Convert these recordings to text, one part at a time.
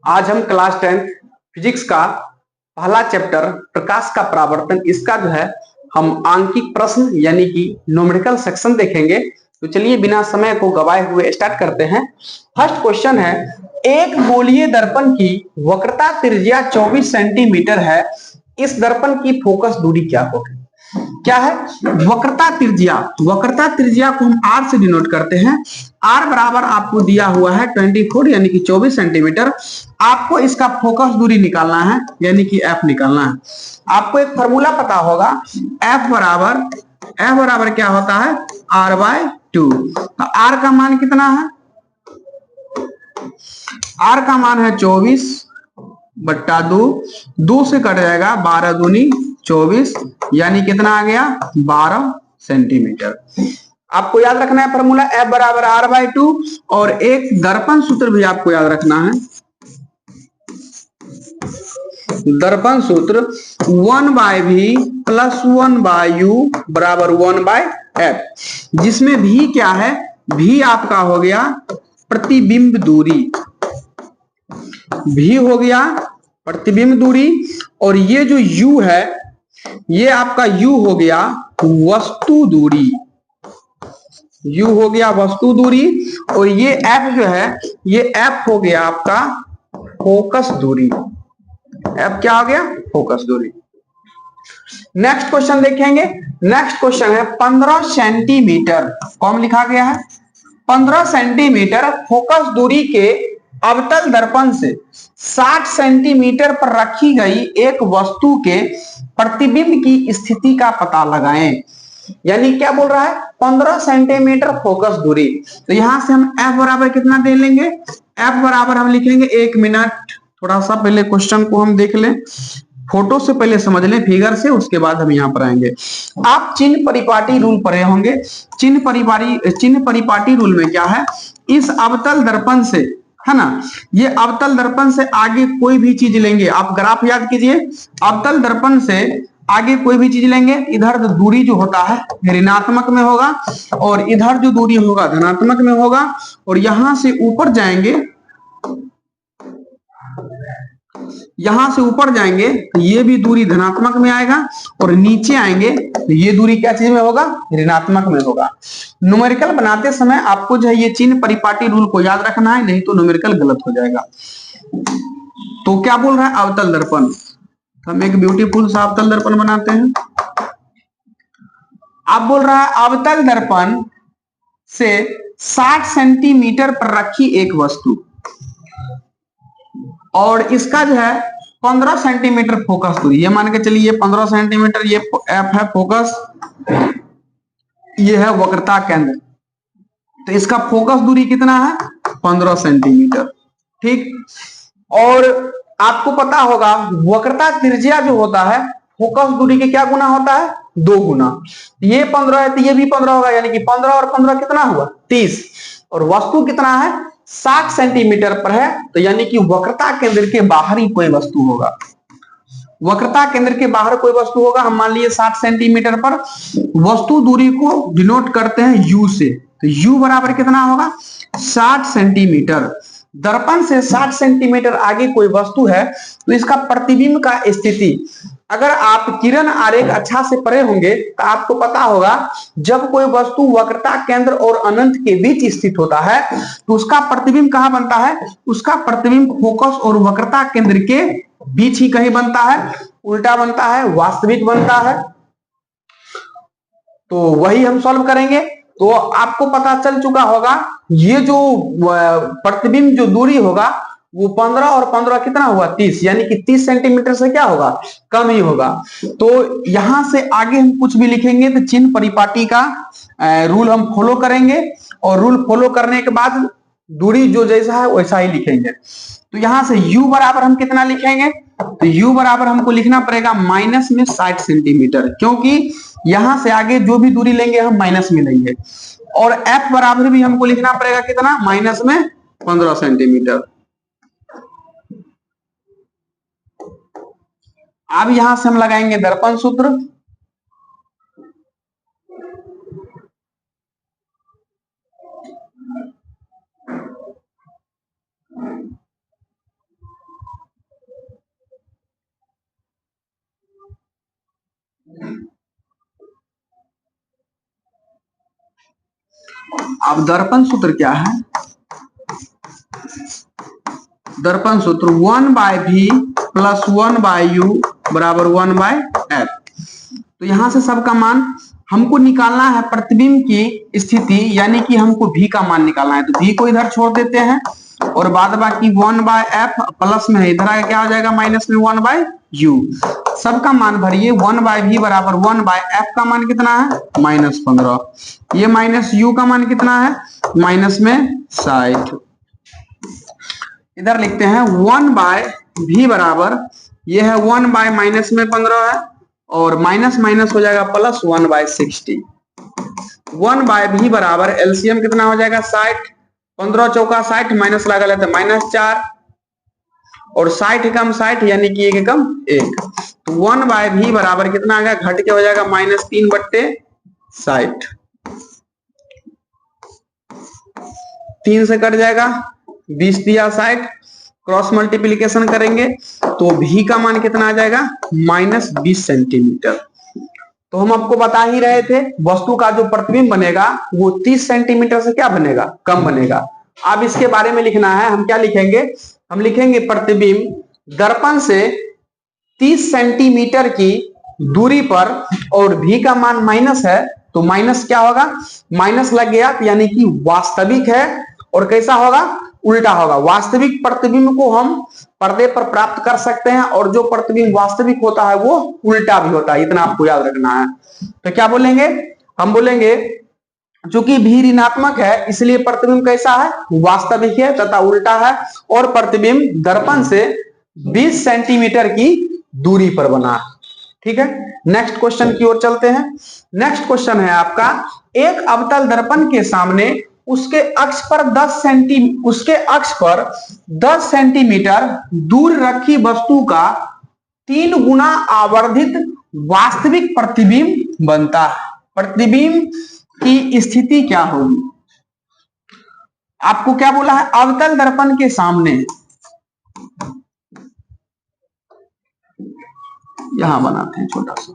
आज हम class 10 physics का पहला चैप्टर प्रकाश का परावर्तन, इसका जो है हम आंकिक प्रश्न यानी कि न्यूमेरिकल सेक्शन देखेंगे। तो चलिए बिना समय को गवाए हुए स्टार्ट करते हैं। फर्स्ट क्वेश्चन है, एक गोलीय दर्पण की वक्रता त्रिज्या 24 सेंटीमीटर है, इस दर्पण की फोकस दूरी क्या होगी? क्या है? वक्रता त्रिज्या। वक्रता त्रिज्या को हम आर से डिनोट करते हैं। आर बराबर आपको दिया हुआ है 24 यानी कि 24 सेंटीमीटर। आपको इसका फोकस दूरी निकालना है यानी कि एफ निकालना है। आपको एक फॉर्मूला पता होगा, एफ बराबर क्या होता है? R by 2। तो आर का मान कितना है? आर का मान है 24/2। 2 से कट जाएगा, 12 दूनी 24, यानी कितना आ गया? 12 सेंटीमीटर। आपको याद रखना है फॉर्मूला एफ बराबर आर बाय 2। और एक दर्पण सूत्र भी आपको याद रखना है। दर्पण सूत्र 1/v प्लस 1/u बराबर 1/f, जिसमें v क्या है? v आपका हो गया प्रतिबिंब दूरी। v हो गया प्रतिबिंब दूरी, और ये जो u है ये आपका u हो गया वस्तु दूरी। u हो गया वस्तु दूरी, और ये f जो है ये f हो गया आपका फोकस दूरी। f क्या हो गया? फोकस दूरी। नेक्स्ट क्वेश्चन देखेंगे। नेक्स्ट क्वेश्चन है 15 सेंटीमीटर। कौन लिखा गया है? 15 सेंटीमीटर फोकस दूरी के अवतल दर्पण से 60 सेंटीमीटर पर रखी गई एक वस्तु के प्रतिबिंब की स्थिति का पता लगाएं। यानी क्या बोल रहा है? 15 सेंटीमीटर फोकस दूरी। तो यहां से हम f बराबर कितना दे लेंगे? f बराबर हम लिखेंगे, 1 मिनट थोड़ा सा पहले क्वेश्चन को हम देख लें, फोटो से पहले समझ लें, फिगर से, उसके बाद हम यहां पर आएंगे। आप चिन्ह परिपाटी रूल पढ़े होंगे। चिन्ह परिपाटी रूल में क्या है? इस अवतल दर्पण से, है ना, ये अवतल दर्पण से आगे कोई भी चीज लेंगे, आप ग्राफ याद कीजिए, अवतल दर्पण से आगे कोई भी चीज लेंगे, इधर जो दूरी जो होता है ऋणात्मक में होगा और इधर जो दूरी होगा धनात्मक में होगा, और यहां से ऊपर जाएंगे, यहां से ऊपर जाएंगे तो ये भी दूरी धनात्मक में आएगा, और नीचे आएंगे तो ये दूरी क्या चीज में होगा? ऋणात्मक में होगा। न्यूमेरिकल बनाते समय आपको जो है ये चिन्ह परिपाटी रूल को याद रखना है, नहीं तो न्यूमेरिकल गलत हो जाएगा। तो क्या बोल रहा है? अवतल दर्पण। हम एक ब्यूटीफुल सा अवतल दर्पण बनाते हैं। आप बोल रहा है अवतल दर्पण से 60 सेंटीमीटर पर रखी एक वस्तु, और इसका जो है 15 सेंटीमीटर फोकस दूरी। ये मान के चलिए 15 सेंटीमीटर, ये एफ है फोकस, ये है वक्रता केंद्र। तो इसका फोकस दूरी कितना है? 15 सेंटीमीटर। ठीक। और आपको पता होगा वक्रता त्रिज्या जो होता है फोकस दूरी के क्या गुना होता है? 2 गुना। ये 15 है तो ये भी 15 होगा, यानी कि 15 और 15 कितना हुआ? 30। और वस्तु कितना है? 60 सेंटीमीटर पर है, तो यानी कि वक्रता केंद्र के बाहर ही कोई वस्तु होगा। वक्रता केंद्र के बाहर कोई वस्तु होगा। हम मान लिए 60 सेंटीमीटर पर। वस्तु दूरी को डिनोट करते हैं u से, तो u बराबर कितना होगा? 60 सेंटीमीटर। दर्पण से 60 सेंटीमीटर आगे कोई वस्तु है तो इसका प्रतिबिंब का स्थिति, अगर आप किरण आरेख अच्छा से पढ़े होंगे तो आपको पता होगा, जब कोई वस्तु वक्रता केंद्र और अनंत के बीच स्थित होता है तो उसका प्रतिबिंब कहां बनता है? उसका प्रतिबिंब फोकस और वक्रता केंद्र के बीच ही कहीं बनता है, उल्टा बनता है, वास्तविक बनता है। तो वही हम सॉल्व करेंगे। तो आपको पता चल चुका होगा ये जो प्रतिबिंब जो दूरी होगा वो 15 और 15 कितना हुआ? 30, यानी कि 30 सेंटीमीटर से क्या होगा? कम ही होगा। तो यहां से आगे हम कुछ भी लिखेंगे तो चिन्ह परिपाटी का रूल हम फॉलो करेंगे, और रूल फॉलो करने के बाद दूरी जो जैसा है वैसा ही लिखेंगे। तो यहां से u बराबर हम कितना लिखेंगे? तो u बराबर हमको लिखना पड़ेगा माइनस में 60 सेंटीमीटर, क्योंकि यहां से आगे जो भी दूरी लेंगे हम माइनस में लेंगे। और f बराबर भी हमको लिखना पड़ेगा कितना? माइनस में 15 सेंटीमीटर। अब यहां से हम लगाएंगे दर्पण सूत्र। अब दर्पण सूत्र क्या है? दर्पण सूत्र 1/v + 1/u बराबर 1/f। तो यहां से सबका मान हमको निकालना है, प्रतिबिंब की स्थिति यानी कि हमको v का मान निकालना है। तो v को इधर छोड़ देते हैं और बाद बाकी 1/f प्लस में है, इधर आगे क्या हो जाएगा माइनस में 1/u। सबका मान भरिए, 1/v बराबर 1/f का मान कितना है -15, ये माइनस u का मान कितना है माइनस में 60। इधर लिखते हैं 1/v बराबर, ये है 1/-15 है और माइनस माइनस हो जाएगा प्लस 1/60। 1/v बराबर एलसीएम कितना हो जाएगा 60, 15 चौका 60 माइनस लगा लेते -4 और 60 एकम 60 यानी कि 1 एकम 1। तो 1/v बराबर कितना आ गया, घट के हो जाएगा -3/60, 3 से कट जाएगा 20 दिया 60, क्रॉस मल्टीप्लीकेशन करेंगे तो v का मान कितना आ जाएगा -20 सेंटीमीटर। तो हम आपको बता ही रहे थे वस्तु का जो प्रतिबिंब बनेगा वो 30 सेंटीमीटर से क्या बनेगा, कम बनेगा। अब इसके बारे में लिखना है, हम क्या लिखेंगे, हम लिखेंगे प्रतिबिंब दर्पण से 30 सेंटीमीटर की दूरी पर और v का मान माइनस है, तो माइनस क्या होगा, माइनस लग गया यानी कि वास्तविक है। और कैसा होगा, उल्टा होगा। वास्तविक प्रतिबिंब को हम पर्दे पर प्राप्त कर सकते हैं और जो प्रतिबिंब वास्तविक होता है वो उल्टा भी होता है, इतना आपको याद रखना है। तो क्या बोलेंगे, हम बोलेंगे चूंकि v ऋणात्मक है इसलिए प्रतिबिंब कैसा है, वास्तविक है तथा उल्टा है और प्रतिबिंब दर्पण से 20 सेंटीमीटर की दूरी पर बना है। ठीक है, नेक्स्ट क्वेश्चन की ओर चलते हैं। नेक्स्ट क्वेश्चन है आपका, एक अवतल दर्पण के सामने उसके अक्ष पर 10 सेंटीमीटर दूर रखी वस्तु का 3 गुना आवर्धित वास्तविक प्रतिबिंब बनता है। प्रतिबिंब की स्थिति क्या होगी, आपको क्या बोला है, अवतल दर्पण के सामने, यहां बनाते हैं छोटा सा,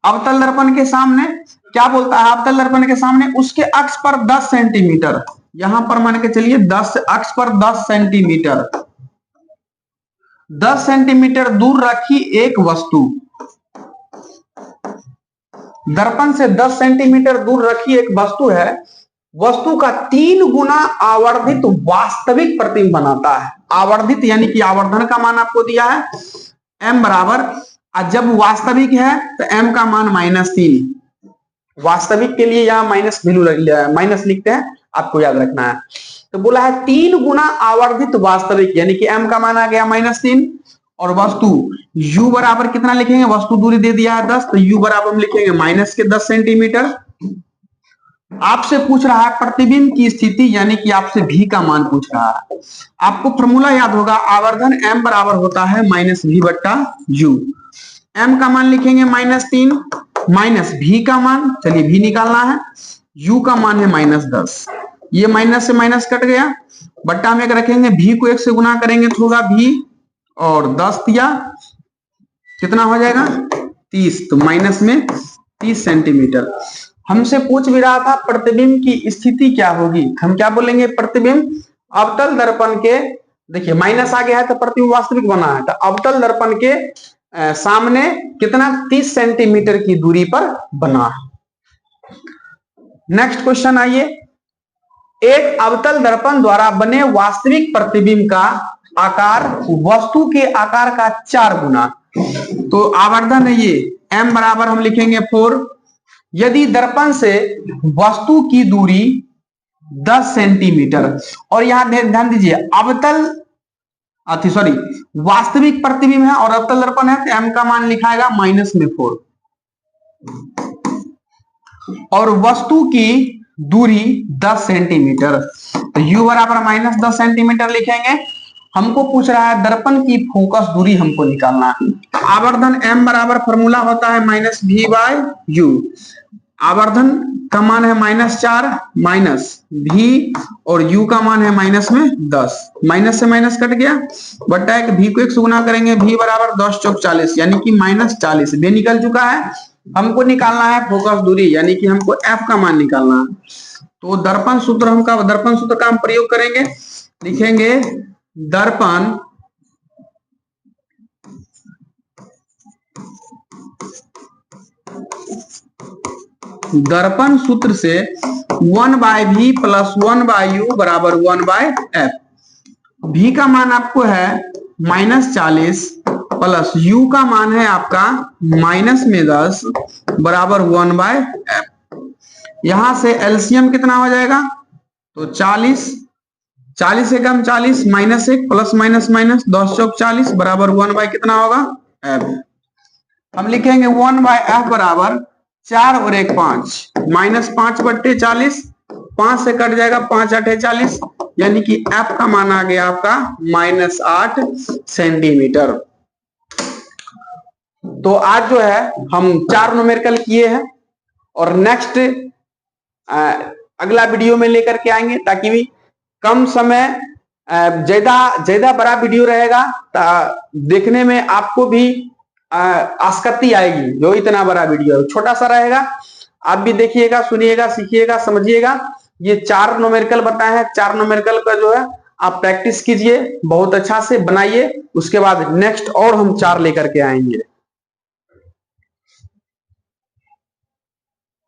अवतल दर्पण के सामने क्या बोलता है, अवतल दर्पण के सामने उसके अक्ष पर 10 सेंटीमीटर, यहां पर मान के चलिए 10 अक्ष पर 10 सेंटीमीटर, 10 सेंटीमीटर दूर रखी एक वस्तु, दर्पण से 10 सेंटीमीटर दूर रखी एक वस्तु है, वस्तु का 3 गुना आवर्धित वास्तविक प्रतिबिंब बनाता है। आवर्धित यानी कि आवर्धन का मान आपको दिया है m बराबर, जब वास्तविक है तो m का मान -3, वास्तविक के लिए यहां माइनस लिखते हैं, आपको याद रखना है। तो बोला है 3 गुना आवर्धित वास्तविक यानी कि m का मान आ गया -3 और वस्तु u बराबर कितना लिखेंगे, वस्तु दूरी दे दिया है 10, तो u बराबर हम लिखेंगे -10 सेंटीमीटर। आपसे पूछ रहा है प्रतिबिंब की स्थिति यानी कि आपसे v का मान पूछ रहा है। आपको फॉर्मूला याद होगा, आवर्धन m बराबर होता है -v/u। m का मान लिखेंगे -3 माइनस v का मान, चलिए v निकालना है, u का मान है -10, ये माइनस से माइनस कट गया, बट्टा में रखेंगे, v को 1 से गुना करेंगे तो होगा v और 10 दिया कितना हो जाएगा 30, तो माइनस में 30 सेंटीमीटर। हमसे पूछ भी रहा था प्रतिबिंब की स्थिति क्या होगी, हम क्या बोलेंगे, प्रतिबिंब अवतल दर्पण के, देखिए माइनस आ गया है तो प्रतिबिंब वास्तविक बना है, तो अवतल दर्पण के सामने कितना 30 सेंटीमीटर की दूरी पर बना है। नेक्स्ट क्वेश्चन आइए, एक अवतल दर्पण द्वारा बने वास्तविक प्रतिबिंब का आकार वस्तु के आकार का 4 गुना, तो आवर्धन है ये m बराबर हम लिखेंगे 4। यदि दर्पण से वस्तु की दूरी 10 सेंटीमीटर, और यहां ध्यान दीजिए अवतल वास्तविक प्रतिबिंब है और अवतल दर्पण है, तो m का मान लिखाएगा -4 और वस्तु की दूरी 10 सेंटीमीटर, तो u बराबर -10 सेंटीमीटर लिखेंगे। हमको पूछ रहा है दर्पण की फोकस दूरी हमको निकालना है। आवर्धन m बराबर फॉर्मूला होता है -v/u, आवर्धन का मान है -4 माइनस v और u का मान है -10, माइनस से माइनस कट गया, बट्टा एक v को 1 से गुना करेंगे, v बराबर 10 चौक 40 यानी कि -40, बे निकल चुका है, हमको निकालना है फोकस दूरी, यानी कि हमको एफ का मान निकालना है। तो दर्पण सूत्र का हम प्रयोग करेंगे, लिखेंगे दर्पण सूत्र से 1/v प्लस 1/u बराबर 1/f। v का मान आपको है -40 प्लस u का मान है आपका -10 बराबर 1/f। यहां से एलसीएम कितना हो जाएगा, तो 40 से कम 40 -1 प्लस माइनस माइनस 10 चौक 40 बराबर 1 कितना होगा f। हम लिखेंगे 1/f बराबर 4 और 1 5 -5/40, 5 से कट जाएगा, 5 8 40, यानी कि f का मान आ गया आपका -8 सेंटीमीटर। तो आज जो है हम 4 न्यूमेरिकल किए हैं और नेक्स्ट अगला वीडियो में लेकर के आएंगे, ताकि भी कम समय ज्यादा बड़ा वीडियो रहेगा, देखने में आपको भी आसक्ति आएगी। जो इतना बड़ा वीडियो है, छोटा सा रहेगा, आप भी देखिएगा, सुनिएगा, सीखिएगा, समझिएगा। ये 4 न्यूमेरिकल बताए हैं, 4 न्यूमेरिकल का जो है आप प्रैक्टिस कीजिए, बहुत अच्छा से बनाइए। उसके बाद नेक्स्ट और हम 4 लेकर के आएंगे।